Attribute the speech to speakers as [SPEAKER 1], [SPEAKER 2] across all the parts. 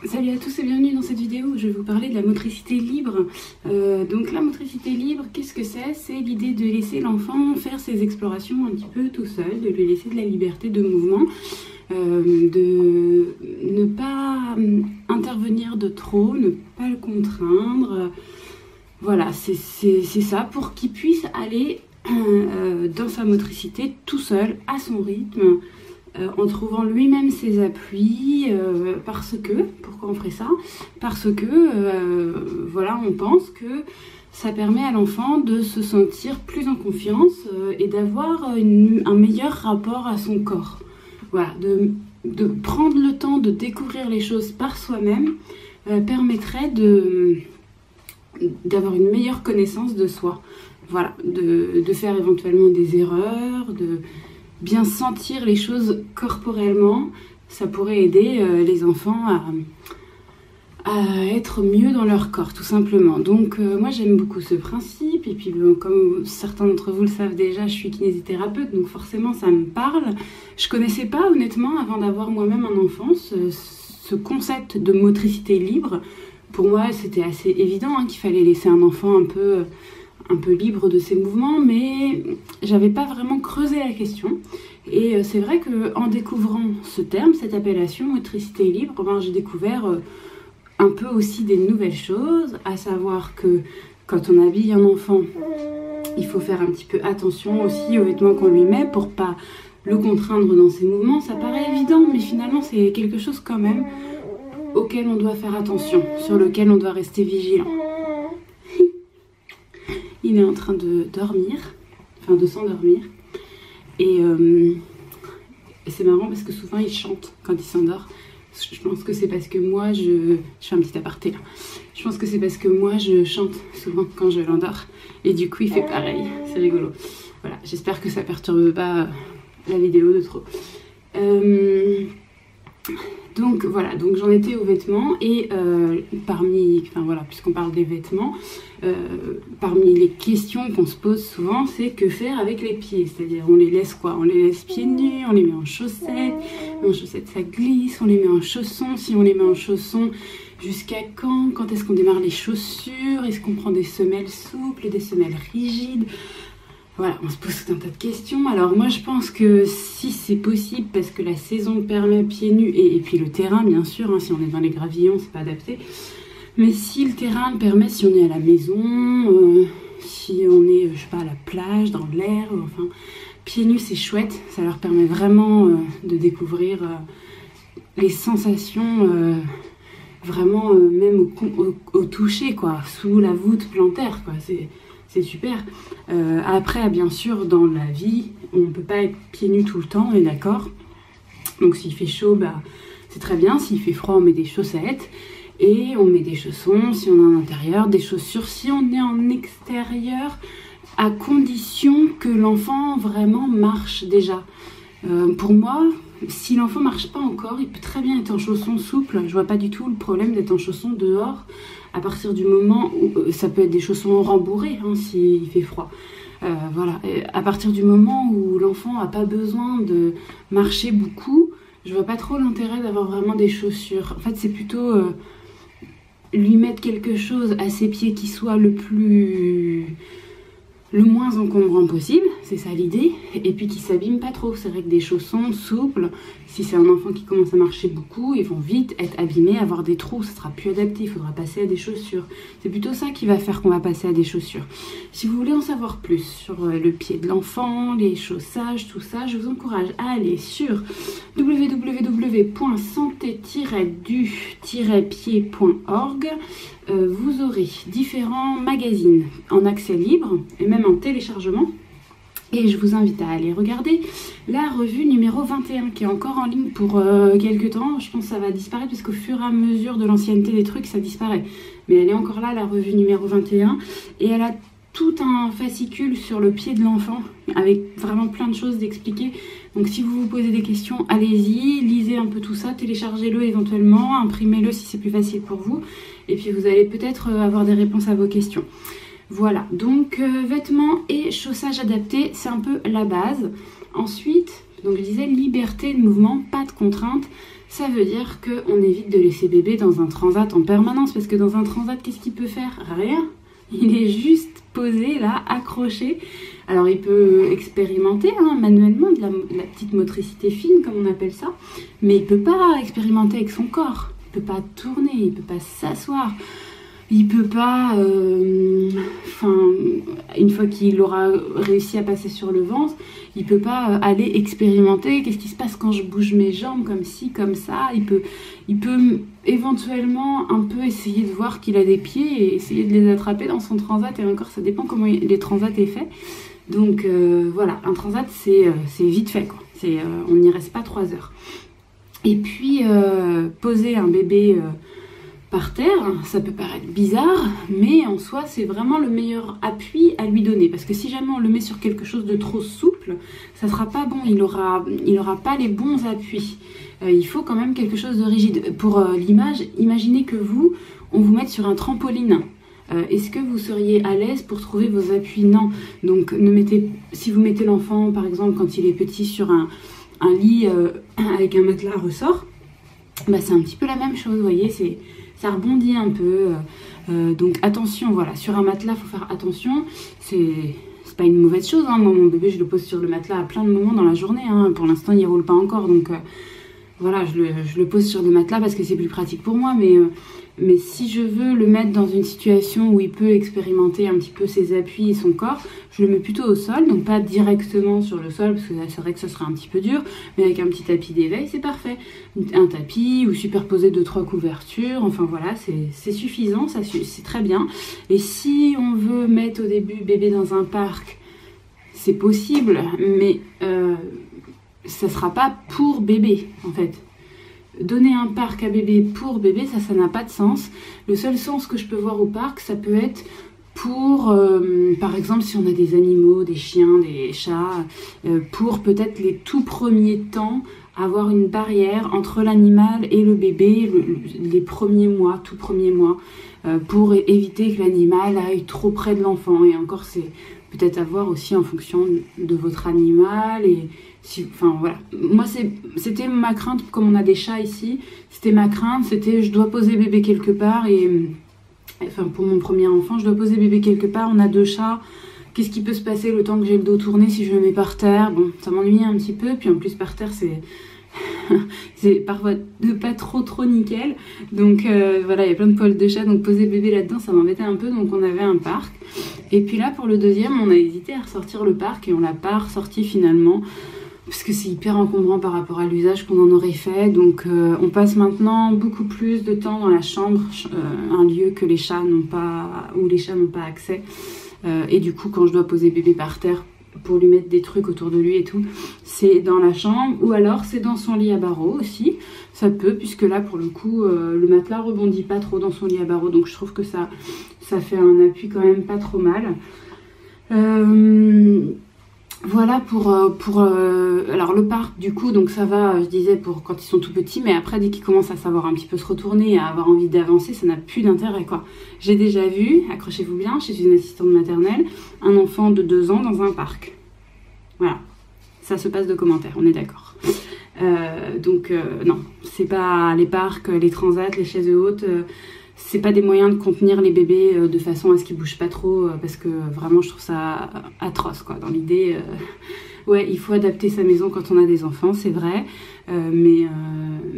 [SPEAKER 1] Salut à tous et bienvenue dans cette vidéo où je vais vous parler de la motricité libre. Donc la motricité libre, qu'est-ce que c'est? C'est l'idée de laisser l'enfant faire ses explorations un petit peu tout seul, de lui laisser de la liberté de mouvement, de ne pas intervenir de trop, ne pas le contraindre. Voilà, c'est ça, pour qu'il puisse aller dans sa motricité tout seul, à son rythme, en trouvant lui-même ses appuis, pourquoi on ferait ça? Parce que, voilà, on pense que ça permet à l'enfant de se sentir plus en confiance et d'avoir un meilleur rapport à son corps. Voilà, de prendre le temps de découvrir les choses par soi-même permettrait d'avoir une meilleure connaissance de soi. Voilà, de faire éventuellement des erreurs, de bien sentir les choses corporellement. Ça pourrait aider les enfants à être mieux dans leur corps, tout simplement. Donc moi j'aime beaucoup ce principe, et puis comme certains d'entre vous le savent déjà, je suis kinésithérapeute, donc forcément ça me parle. Je connaissais pas honnêtement, avant d'avoir moi-même un enfant, ce concept de motricité libre. Pour moi c'était assez évident qu'il fallait laisser un enfant un peu libre de ses mouvements, mais j'avais pas vraiment creusé la question. Et c'est vrai qu'en découvrant ce terme, cette appellation, motricité libre, j'ai découvert un peu aussi des nouvelles choses, à savoir que quand on habille un enfant, il faut faire un petit peu attention aussi aux vêtements qu'on lui met pour pas le contraindre dans ses mouvements. Ça paraît évident, mais finalement c'est quelque chose quand même auquel on doit faire attention, sur lequel on doit rester vigilant. Il est en train de dormir, enfin de s'endormir, et c'est marrant parce que souvent il chante quand il s'endort. Je pense que c'est parce que moi je fais un petit aparté là. Je pense que c'est parce que moi je chante souvent quand je l'endors, et du coup il fait pareil. C'est rigolo. Voilà, j'espère que ça perturbe pas la vidéo de trop. Donc voilà, donc j'en étais aux vêtements, et puisqu'on parle des vêtements, parmi les questions qu'on se pose souvent, c'est que faire avec les pieds. C'est-à-dire, on les laisse quoi? On les laisse pieds nus, on les met en chaussettes, mais en chaussettes ça glisse, on les met en chaussons. Si on les met en chaussons, jusqu'à quand? Quand est-ce qu'on démarre les chaussures? Est-ce qu'on prend des semelles souples et des semelles rigides? Voilà, on se pose tout un tas de questions. Alors moi je pense que si c'est possible, parce que la saison permet pieds nus, et puis le terrain bien sûr, si on est dans les gravillons c'est pas adapté, mais si le terrain le permet, si on est à la maison, si on est, je sais pas, à la plage, dans l'air, enfin, pieds nus c'est chouette, ça leur permet vraiment de découvrir les sensations, vraiment même au toucher, quoi, sous la voûte plantaire, quoi, c'est super. Après, bien sûr, dans la vie, on ne peut pas être pieds nus tout le temps, on est d'accord. Donc s'il fait chaud, c'est très bien. S'il fait froid, on met des chaussettes. Et on met des chaussons si on est en intérieur, des chaussures si on est en extérieur, à condition que l'enfant vraiment marche déjà. Pour moi, si l'enfant marche pas encore, il peut très bien être en chaussons souples. Je vois pas du tout le problème d'être en chaussons dehors, à partir du moment où ça peut être des chaussons rembourrés s'il fait froid. Voilà. Et à partir du moment où l'enfant n'a pas besoin de marcher beaucoup, je vois pas trop l'intérêt d'avoir vraiment des chaussures. En fait, c'est plutôt lui mettre quelque chose à ses pieds qui soit le moins encombrant possible, c'est ça l'idée, et puis qui s'abîme pas trop. C'est vrai que des chaussons souples, si c'est un enfant qui commence à marcher beaucoup, ils vont vite être abîmés, avoir des trous, ça sera plus adapté, il faudra passer à des chaussures. C'est plutôt ça qui va faire qu'on va passer à des chaussures. Si vous voulez en savoir plus sur le pied de l'enfant, les chaussages, tout ça, je vous encourage à aller sur www.santé-du-pied.org. Vous aurez différents magazines en accès libre et même en téléchargement, et je vous invite à aller regarder la revue numéro 21 qui est encore en ligne pour quelques temps. Je pense que ça va disparaître parce qu'au fur et à mesure de l'ancienneté des trucs ça disparaît, mais elle est encore là, la revue numéro 21, et elle a tout un fascicule sur le pied de l'enfant avec vraiment plein de choses d'expliquer. Donc si vous vous posez des questions, allez-y, lisez un peu tout ça, téléchargez-le éventuellement, imprimez-le si c'est plus facile pour vous, et puis vous allez peut-être avoir des réponses à vos questions. Voilà, donc vêtements et chaussages adaptés, c'est un peu la base. Ensuite, donc je disais liberté de mouvement, pas de contrainte. ça veut dire qu'on évite de laisser bébé dans un transat en permanence, parce que dans un transat, qu'est-ce qu'il peut faire? Rien. Il est juste posé là, accroché. Alors il peut expérimenter manuellement de la petite motricité fine, comme on appelle ça, mais il peut pas expérimenter avec son corps. Il peut pas tourner, il peut pas s'asseoir. Il peut pas, une fois qu'il aura réussi à passer sur le ventre, il peut pas aller expérimenter qu'est-ce qui se passe quand je bouge mes jambes comme ci, comme ça. Il peut éventuellement un peu essayer de voir qu'il a des pieds et essayer de les attraper dans son transat. Et encore, ça dépend comment les transats est fait. Donc voilà, un transat c'est vite fait quoi. On n'y reste pas 3 heures. Et puis poser un bébé par terre, ça peut paraître bizarre, mais en soi, c'est vraiment le meilleur appui à lui donner. Parce que si jamais on le met sur quelque chose de trop souple, ça sera pas bon, il aura pas les bons appuis. Il faut quand même quelque chose de rigide. Pour l'image, imaginez que on vous mette sur un trampoline. Est-ce que vous seriez à l'aise pour trouver vos appuis? Non. Donc, si vous mettez l'enfant, par exemple, quand il est petit, sur un lit avec un matelas à ressort, bah, c'est un petit peu la même chose, vous voyez, ça rebondit un peu. Donc attention, voilà, sur un matelas, il faut faire attention. C'est pas une mauvaise chose. Moi, mon bébé, je le pose sur le matelas à plein de moments dans la journée. Pour l'instant, il ne roule pas encore. Donc voilà, je le pose sur le matelas parce que c'est plus pratique pour moi. Mais si je veux le mettre dans une situation où il peut expérimenter un petit peu ses appuis et son corps, je le mets plutôt au sol, donc pas directement sur le sol, parce que c'est vrai que ça serait un petit peu dur, mais avec un petit tapis d'éveil, c'est parfait. Un tapis ou superposer 2-3 couvertures, enfin voilà, c'est suffisant, c'est très bien. Et si on veut mettre au début bébé dans un parc, c'est possible, mais ça sera pas pour bébé, en fait. Donner un parc à bébé pour bébé, ça n'a pas de sens. Le seul sens que je peux voir au parc, ça peut être pour, par exemple, si on a des animaux, des chiens, des chats, pour peut-être les tout premiers temps, avoir une barrière entre l'animal et le bébé, les premiers mois, tout premiers mois, pour éviter que l'animal aille trop près de l'enfant. Et encore, c'est peut-être à voir aussi en fonction de votre animal et... Enfin voilà, moi c'était ma crainte, comme on a des chats ici, c'était ma crainte, c'était je dois poser bébé quelque part enfin pour mon premier enfant, je dois poser bébé quelque part, on a 2 chats, qu'est-ce qui peut se passer le temps que j'ai le dos tourné si je le mets par terre? Bon, ça m'ennuie un petit peu, puis en plus par terre c'est parfois pas trop nickel, donc voilà, il y a plein de poils de chat, donc poser bébé là-dedans ça m'embêtait un peu, donc on avait un parc. Et puis là pour le deuxième, on a hésité à ressortir le parc et on l'a pas ressorti finalement, parce que c'est hyper encombrant par rapport à l'usage qu'on en aurait fait. Donc on passe maintenant beaucoup plus de temps dans la chambre, un lieu que les chats n'ont pas, où les chats n'ont pas accès. Et du coup, quand je dois poser bébé par terre pour lui mettre des trucs autour de lui et tout, c'est dans la chambre, ou alors c'est dans son lit à barreaux aussi. Ça peut, puisque là pour le coup, le matelas rebondit pas trop dans son lit à barreaux, donc je trouve que ça fait un appui quand même pas trop mal. Voilà pour alors le parc du coup, donc ça va, je disais, pour quand ils sont tout petits, mais après dès qu'ils commencent à savoir un petit peu se retourner et à avoir envie d'avancer, ça n'a plus d'intérêt quoi. J'ai déjà vu, accrochez-vous bien, chez une assistante maternelle, un enfant de 2 ans dans un parc. Voilà, ça se passe de commentaires, on est d'accord. Donc non, c'est pas les parcs, les transats, les chaises hautes, c'est pas des moyens de contenir les bébés de façon à ce qu'ils bougent pas trop, parce que vraiment je trouve ça atroce quoi. Dans l'idée, ouais, il faut adapter sa maison quand on a des enfants, c'est vrai, mais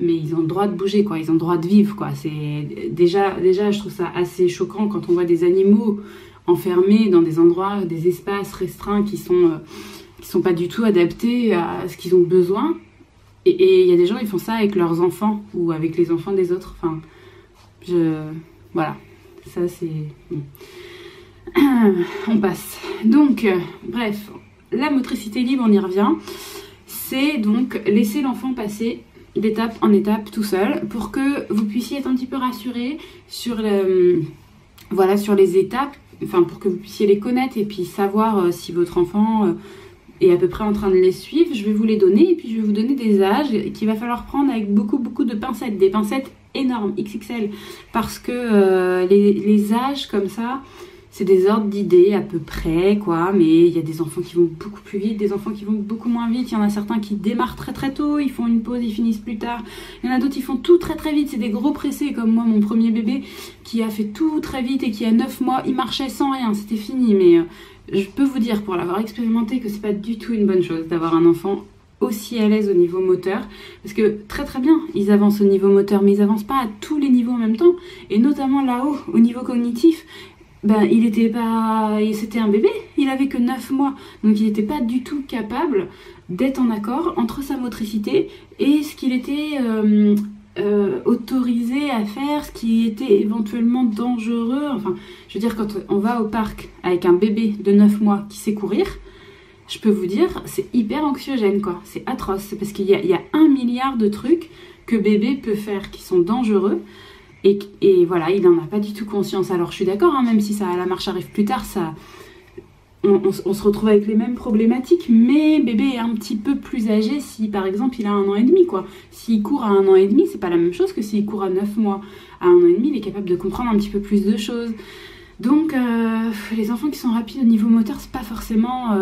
[SPEAKER 1] ils ont le droit de bouger quoi, ils ont le droit de vivre quoi. C'est déjà je trouve ça assez choquant quand on voit des animaux enfermés dans des endroits, des espaces restreints qui sont pas du tout adaptés à ce qu'ils ont besoin. Et il y a des gens, ils font ça avec leurs enfants ou avec les enfants des autres. Enfin, voilà, ça c'est... On passe. Donc, bref, la motricité libre, on y revient. C'est donc laisser l'enfant passer d'étape en étape tout seul pour que vous puissiez être un petit peu rassuré sur, sur les étapes, enfin pour que vous puissiez les connaître et puis savoir si votre enfant... est à peu près en train de les suivre. Je vais vous les donner et puis je vais vous donner des âges qu'il va falloir prendre avec beaucoup de pincettes, des pincettes énormes, XXL, parce que les âges comme ça, c'est des ordres d'idées à peu près, quoi, mais il y a des enfants qui vont beaucoup plus vite, des enfants qui vont beaucoup moins vite, il y en a certains qui démarrent très très tôt, ils font une pause, ils finissent plus tard, il y en a d'autres qui font tout très très vite, c'est des gros pressés, comme moi, mon premier bébé, qui a fait tout très vite et qui a 9 mois, il marchait sans rien, c'était fini, mais je peux vous dire, pour l'avoir expérimenté, que c'est pas du tout une bonne chose d'avoir un enfant aussi à l'aise au niveau moteur, parce que très très bien, ils avancent au niveau moteur, mais ils avancent pas à tous les niveaux en même temps, et notamment là-haut, au niveau cognitif, ben, c'était un bébé, il avait que 9 mois, donc il n'était pas du tout capable d'être en accord entre sa motricité et ce qu'il était autorisé à faire, ce qui était éventuellement dangereux. Enfin, je veux dire, quand on va au parc avec un bébé de 9 mois qui sait courir, je peux vous dire, c'est hyper anxiogène, quoi. C'est atroce, c'est parce qu'il y a 1 milliard de trucs que bébé peut faire qui sont dangereux. Et voilà, il n'en a pas du tout conscience. Alors je suis d'accord, hein, même si ça, la marche arrive plus tard, on se retrouve avec les mêmes problématiques, mais bébé est un petit peu plus âgé si par exemple il a 1 an et demi, quoi. S'il court à 1 an et demi, c'est pas la même chose que s'il court à 9 mois. À 1 an et demi, il est capable de comprendre un petit peu plus de choses. Donc les enfants qui sont rapides au niveau moteur, c'est pas forcément...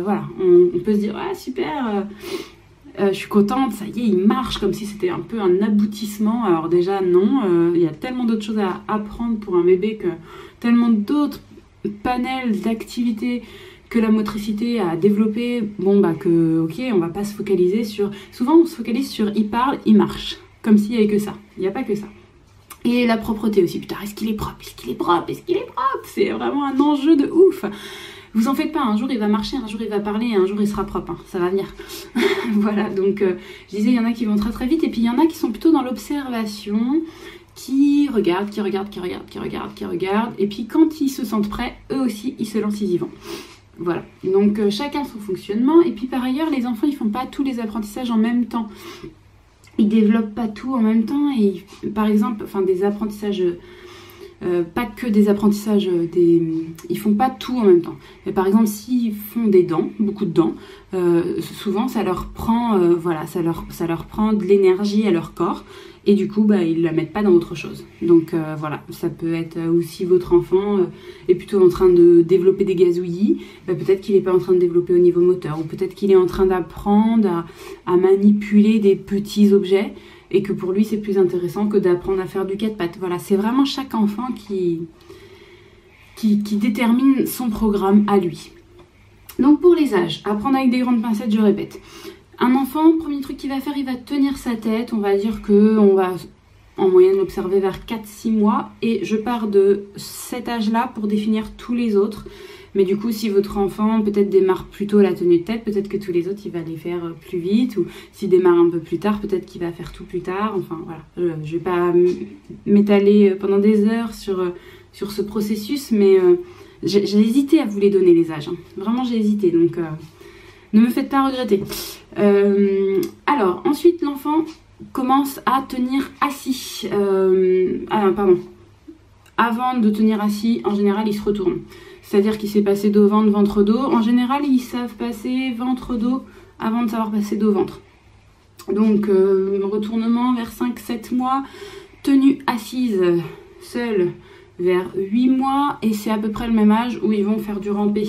[SPEAKER 1] voilà, on peut se dire, ah super... je suis contente, ça y est, il marche comme si c'était un peu un aboutissement. Alors déjà, non, il y a tellement d'autres choses à apprendre pour un bébé, que tellement d'autres panels d'activités que la motricité à développer. Bon, bah que, ok, on va pas se focaliser sur... Souvent, on se focalise sur il parle, il marche, comme s'il n'y avait que ça. Il n'y a pas que ça. Et la propreté aussi, putain, est-ce qu'il est propre? Est-ce qu'il est propre? Est-ce qu'il est propre? C'est vraiment un enjeu de ouf. Vous en faites pas, un jour il va marcher, un jour il va parler, un jour il sera propre, hein, ça va venir. Voilà, donc je disais, il y en a qui vont très très vite, et puis il y en a qui sont plutôt dans l'observation, qui regardent, et puis quand ils se sentent prêts, eux aussi, ils se lancent, ils y vont. Voilà, donc chacun son fonctionnement, et puis par ailleurs, les enfants, ils font pas tous les apprentissages en même temps. Ils développent pas tout en même temps, et par exemple, enfin des apprentissages... pas que des apprentissages, ils font pas tout en même temps. Mais par exemple, s'ils font des dents, beaucoup de dents, souvent ça leur prend, voilà, ça leur prend de l'énergie à leur corps, et du coup, bah, ils la mettent pas dans autre chose. Donc voilà, ça peut être aussi votre enfant est plutôt en train de développer des gazouillis, bah, peut-être qu'il n'est pas en train de développer au niveau moteur, ou peut-être qu'il est en train d'apprendre à manipuler des petits objets, et que pour lui c'est plus intéressant que d'apprendre à faire du 4 pattes. Voilà, c'est vraiment chaque enfant qui détermine son programme à lui. Donc pour les âges, apprendre avec des grandes pincettes, je répète. Un enfant, premier truc qu'il va faire, il va tenir sa tête, on va dire qu'on va en moyenne l'observer vers 4-6 mois, et je pars de cet âge-là pour définir tous les autres. Mais du coup, si votre enfant peut-être démarre plus tôt la tenue de tête, peut-être que tous les autres, il va les faire plus vite. Ou s'il démarre un peu plus tard, peut-être qu'il va faire tout plus tard. Enfin, voilà. Je ne vais pas m'étaler pendant des heures sur ce processus, mais j'ai hésité à vous les donner, les âges. Hein. Vraiment, j'ai hésité. Donc, ne me faites pas regretter. Alors, ensuite, l'enfant commence à tenir assis. Pardon. Avant de tenir assis, en général, il se retourne. C'est-à-dire qu'il s'est passé dos-ventre, ventre-dos. En général, ils savent passer ventre-dos avant de savoir passer dos-ventre. Donc, retournement vers 5-7 mois. Tenue assise, seule, vers 8 mois. Et c'est à peu près le même âge où ils vont faire du rampé.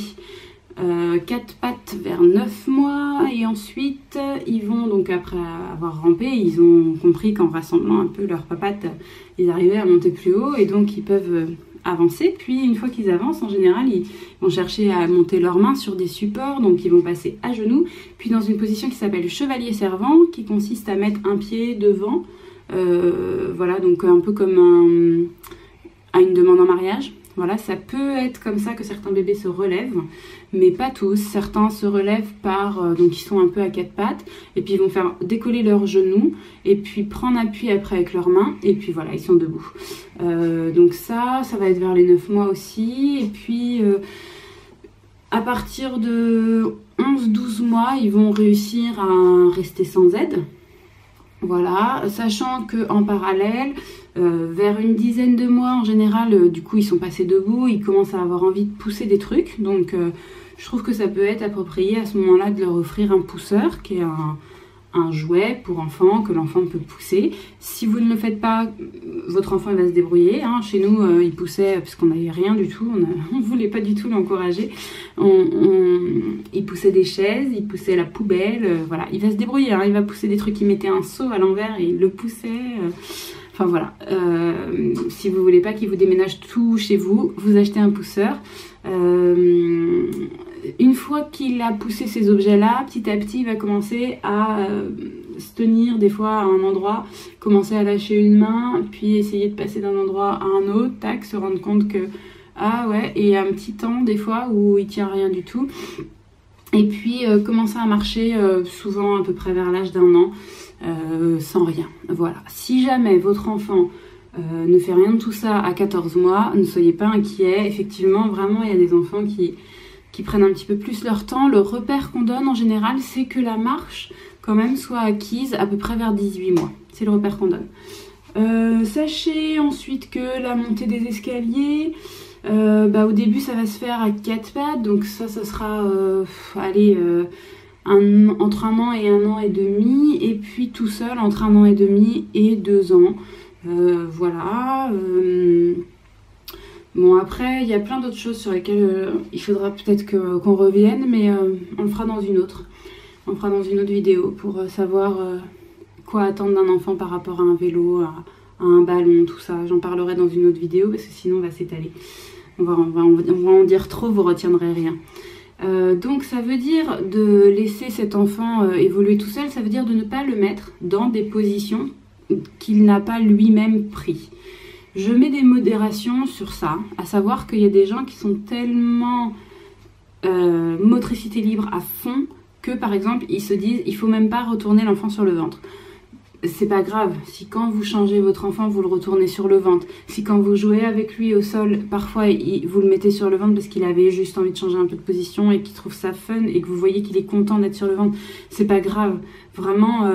[SPEAKER 1] 4 pattes vers 9 mois. Et ensuite, ils vont, donc après avoir rampé, ils ont compris qu'en rassemblant un peu leurs papates, ils arrivaient à monter plus haut. Et donc, ils peuvent... avancer, puis une fois qu'ils avancent, en général, ils vont chercher à monter leurs mains sur des supports, donc ils vont passer à genoux, puis dans une position qui s'appelle chevalier servant, qui consiste à mettre un pied devant, voilà, donc un peu comme à une demande en mariage. Voilà, ça peut être comme ça que certains bébés se relèvent, mais pas tous. Certains se relèvent par, donc ils sont un peu à 4 pattes, et puis ils vont faire décoller leurs genoux, et puis prendre appui après avec leurs mains, et puis voilà, ils sont debout. Donc ça va être vers les 9 mois aussi, et puis à partir de 11-12 mois, ils vont réussir à rester sans aide. Voilà, sachant qu'en parallèle, vers une dizaine de mois en général, du coup ils sont passés debout, ils commencent à avoir envie de pousser des trucs, donc je trouve que ça peut être approprié à ce moment-là de leur offrir un pousseur, qui est un jouet pour enfants que l'enfant peut pousser. Si vous ne le faites pas, votre enfant il va se débrouiller. Hein. Chez nous, il poussait, parce qu'on n'avait rien du tout, on ne voulait pas du tout l'encourager. Il poussait des chaises, il poussait la poubelle, voilà. Il va se débrouiller, hein. Il va pousser des trucs, il mettait un seau à l'envers et il le poussait. Enfin voilà, si vous voulez pas qu'il vous déménage tout chez vous, vous achetez un pousseur. Une fois qu'il a poussé ces objets-là, petit à petit, il va commencer à se tenir des fois à un endroit, commencer à lâcher une main, puis essayer de passer d'un endroit à un autre, tac, se rendre compte que, ah ouais, et un petit temps des fois où il tient rien du tout. Et puis commencer à marcher souvent à peu près vers l'âge d'1 an, sans rien. Voilà. Si jamais votre enfant ne fait rien de tout ça à 14 mois, ne soyez pas inquiets. Effectivement, vraiment, il y a des enfants qui prennent un petit peu plus leur temps. Le repère qu'on donne en général, c'est que la marche, quand même, soit acquise à peu près vers 18 mois. C'est le repère qu'on donne. Sachez ensuite que la montée des escaliers, au début, ça va se faire à 4 pattes. Donc ça sera, entre 1 an et 1 an et demi. Et puis tout seul, entre 1 an et demi et 2 ans. Voilà. Bon, après, il y a plein d'autres choses sur lesquelles il faudra peut-être qu'on revienne, mais on le fera dans une autre. On le fera dans une autre vidéo pour savoir quoi attendre d'un enfant par rapport à un vélo, à un ballon, tout ça. J'en parlerai dans une autre vidéo parce que sinon on va s'étaler. On va en dire trop, vous retiendrez rien. Donc ça veut dire de laisser cet enfant évoluer tout seul, ça veut dire de ne pas le mettre dans des positions qu'il n'a pas lui-même pris. Je mets des modérations sur ça, à savoir qu'il y a des gens qui sont tellement motricité libre à fond que par exemple ils se disent il faut même pas retourner l'enfant sur le ventre. C'est pas grave, si quand vous changez votre enfant, vous le retournez sur le ventre, si quand vous jouez avec lui au sol, parfois vous le mettez sur le ventre parce qu'il avait juste envie de changer un peu de position et qu'il trouve ça fun et que vous voyez qu'il est content d'être sur le ventre, c'est pas grave, vraiment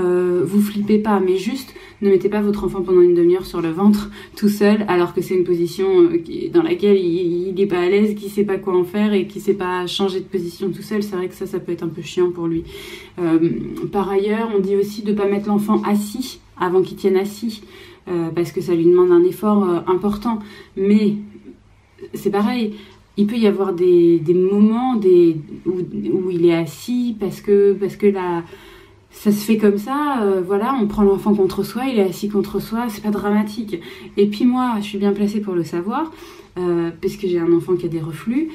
[SPEAKER 1] vous flippez pas, mais juste ne mettez pas votre enfant pendant une demi-heure sur le ventre tout seul alors que c'est une position dans laquelle il est pas à l'aise, qu'il sait pas quoi en faire et qu'il sait pas changer de position tout seul. C'est vrai que ça peut être un peu chiant pour lui. Par ailleurs, on dit aussi de pas mettre l'enfant assis avant qu'il tienne assis parce que ça lui demande un effort important, mais c'est pareil. Il peut y avoir des moments où il est assis parce que ça se fait comme ça, voilà, on prend l'enfant contre soi, il est assis contre soi, c'est pas dramatique. Et puis moi, je suis bien placée pour le savoir, puisque j'ai un enfant qui a des reflux.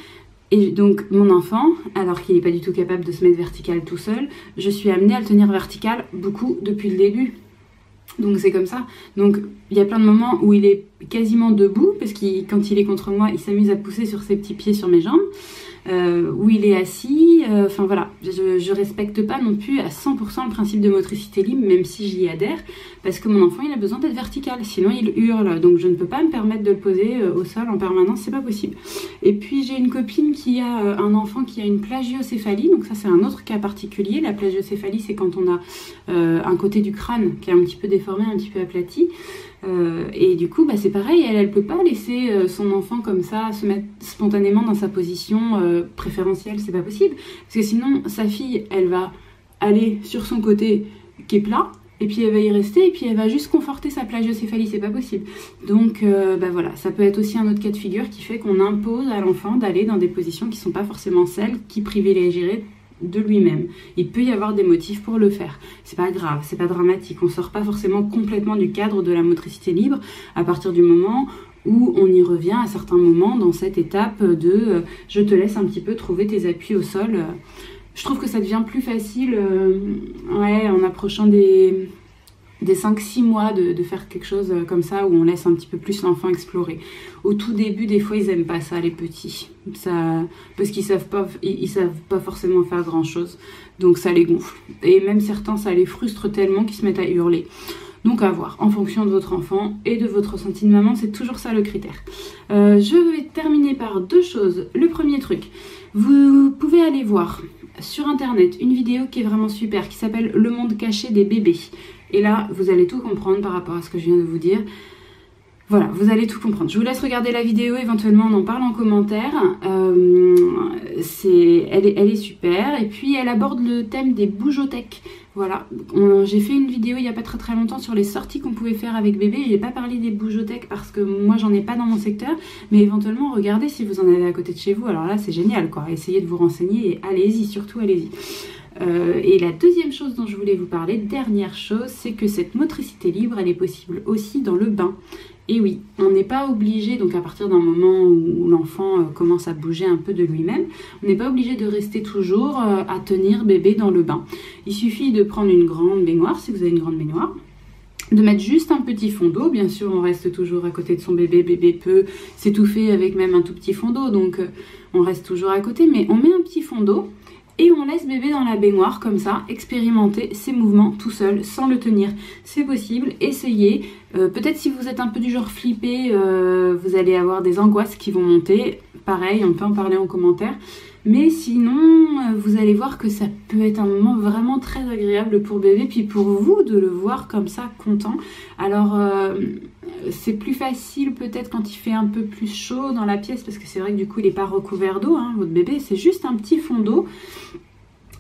[SPEAKER 1] Et donc mon enfant, alors qu'il n'est pas du tout capable de se mettre vertical tout seul, je suis amenée à le tenir vertical beaucoup depuis le début. Donc c'est comme ça. Donc il y a plein de moments où il est quasiment debout, parce que quand il est contre moi, il s'amuse à pousser sur ses petits pieds sur mes jambes. Où il est assis, enfin voilà, je respecte pas non plus à 100% le principe de motricité libre, même si j'y adhère, parce que mon enfant il a besoin d'être vertical, sinon il hurle, donc je ne peux pas me permettre de le poser au sol en permanence, c'est pas possible. Et puis j'ai une copine qui a un enfant qui a une plagiocéphalie, donc ça c'est un autre cas particulier. La plagiocéphalie, c'est quand on a un côté du crâne qui est un petit peu déformé, un petit peu aplati. Et du coup c'est pareil, elle peut pas laisser son enfant comme ça se mettre spontanément dans sa position préférentielle, c'est pas possible, parce que sinon sa fille elle va aller sur son côté qui est plat et puis elle va y rester et puis elle va juste conforter sa plagiocéphalie, c'est pas possible. Donc voilà, ça peut être aussi un autre cas de figure qui fait qu'on impose à l'enfant d'aller dans des positions qui sont pas forcément celles qui privilégieraient de lui-même. Il peut y avoir des motifs pour le faire. C'est pas grave, c'est pas dramatique. On sort pas forcément complètement du cadre de la motricité libre à partir du moment où on y revient à certains moments dans cette étape de je te laisse un petit peu trouver tes appuis au sol. Je trouve que ça devient plus facile en approchant des 5-6 mois de faire quelque chose comme ça où on laisse un petit peu plus l'enfant explorer. Au tout début, des fois, ils aiment pas ça, les petits. Parce qu'ils savent pas forcément faire grand chose. Donc ça les gonfle. Et même certains, ça les frustre tellement qu'ils se mettent à hurler. Donc à voir, en fonction de votre enfant et de votre ressenti de maman, c'est toujours ça le critère. Je vais terminer par 2 choses. Le premier truc, vous pouvez aller voir sur internet une vidéo qui est vraiment super, qui s'appelle Le monde caché des bébés. Et là, vous allez tout comprendre par rapport à ce que je viens de vous dire. Voilà, vous allez tout comprendre. Je vous laisse regarder la vidéo, éventuellement on en parle en commentaire. Elle est super. Et puis elle aborde le thème des bougeothèques. Voilà, j'ai fait une vidéo il n'y a pas très longtemps sur les sorties qu'on pouvait faire avec bébé. Je n'ai pas parlé des bougeothèques parce que moi j'en ai pas dans mon secteur. Mais éventuellement regardez si vous en avez à côté de chez vous. Alors là c'est génial quoi, essayez de vous renseigner et allez-y, surtout allez-y. Et la deuxième chose dont je voulais vous parler, dernière chose, c'est que cette motricité libre, elle est possible aussi dans le bain. Et oui, on n'est pas obligé, donc à partir d'un moment où l'enfant commence à bouger un peu de lui-même, on n'est pas obligé de rester toujours à tenir bébé dans le bain. Il suffit de prendre une grande baignoire, si vous avez une grande baignoire, de mettre juste un petit fond d'eau. Bien sûr, on reste toujours à côté de son bébé. Bébé peut s'étouffer avec même un tout petit fond d'eau, donc on reste toujours à côté, mais on met un petit fond d'eau. Et on laisse bébé dans la baignoire comme ça, expérimenter ses mouvements tout seul, sans le tenir. C'est possible, essayez. Peut-être si vous êtes un peu du genre flippé, vous allez avoir des angoisses qui vont monter. Pareil, on peut en parler en commentaire. Mais sinon, vous allez voir que ça peut être un moment vraiment très agréable pour bébé, puis pour vous de le voir comme ça, content. Alors, c'est plus facile peut-être quand il fait un peu plus chaud dans la pièce, parce que c'est vrai que du coup, il n'est pas recouvert d'eau, hein, votre bébé. C'est juste un petit fond d'eau.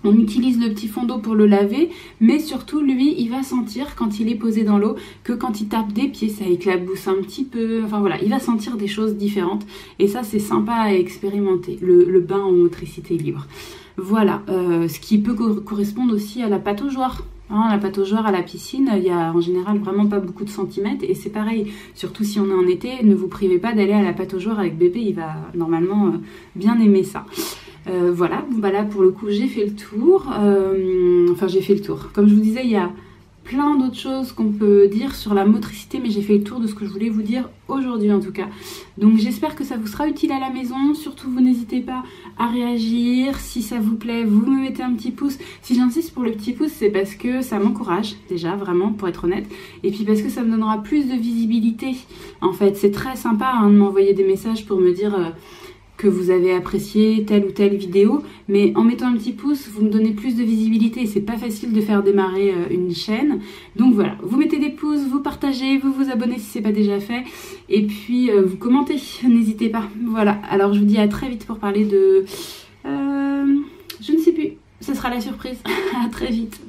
[SPEAKER 1] On utilise le petit fond d'eau pour le laver, mais surtout, lui, il va sentir quand il est posé dans l'eau que quand il tape des pieds, ça éclabousse un petit peu. Enfin voilà, il va sentir des choses différentes. Et ça, c'est sympa à expérimenter, le bain en motricité libre. Voilà, ce qui peut correspondre aussi à la pataugeoire. Hein, la pataugeoire à la piscine, il y a en général vraiment pas beaucoup de centimètres. Et c'est pareil, surtout si on est en été, ne vous privez pas d'aller à la pataugeoire avec bébé. Il va normalement bien aimer ça. Voilà, bon, bah là pour le coup j'ai fait le tour, j'ai fait le tour. Comme je vous disais, il y a plein d'autres choses qu'on peut dire sur la motricité, mais j'ai fait le tour de ce que je voulais vous dire aujourd'hui en tout cas. Donc j'espère que ça vous sera utile à la maison. Surtout vous n'hésitez pas à réagir, si ça vous plaît vous me mettez un petit pouce. Si j'insiste pour le petit pouce, c'est parce que ça m'encourage déjà vraiment, pour être honnête, et puis parce que ça me donnera plus de visibilité. En fait c'est très sympa hein, de m'envoyer des messages pour me dire que vous avez apprécié telle ou telle vidéo, mais en mettant un petit pouce, vous me donnez plus de visibilité. C'est pas facile de faire démarrer une chaîne. Donc voilà, vous mettez des pouces, vous partagez, vous vous abonnez si c'est pas déjà fait, et puis vous commentez, n'hésitez pas. Voilà, alors je vous dis à très vite pour parler de... je ne sais plus, ce sera la surprise. À très vite.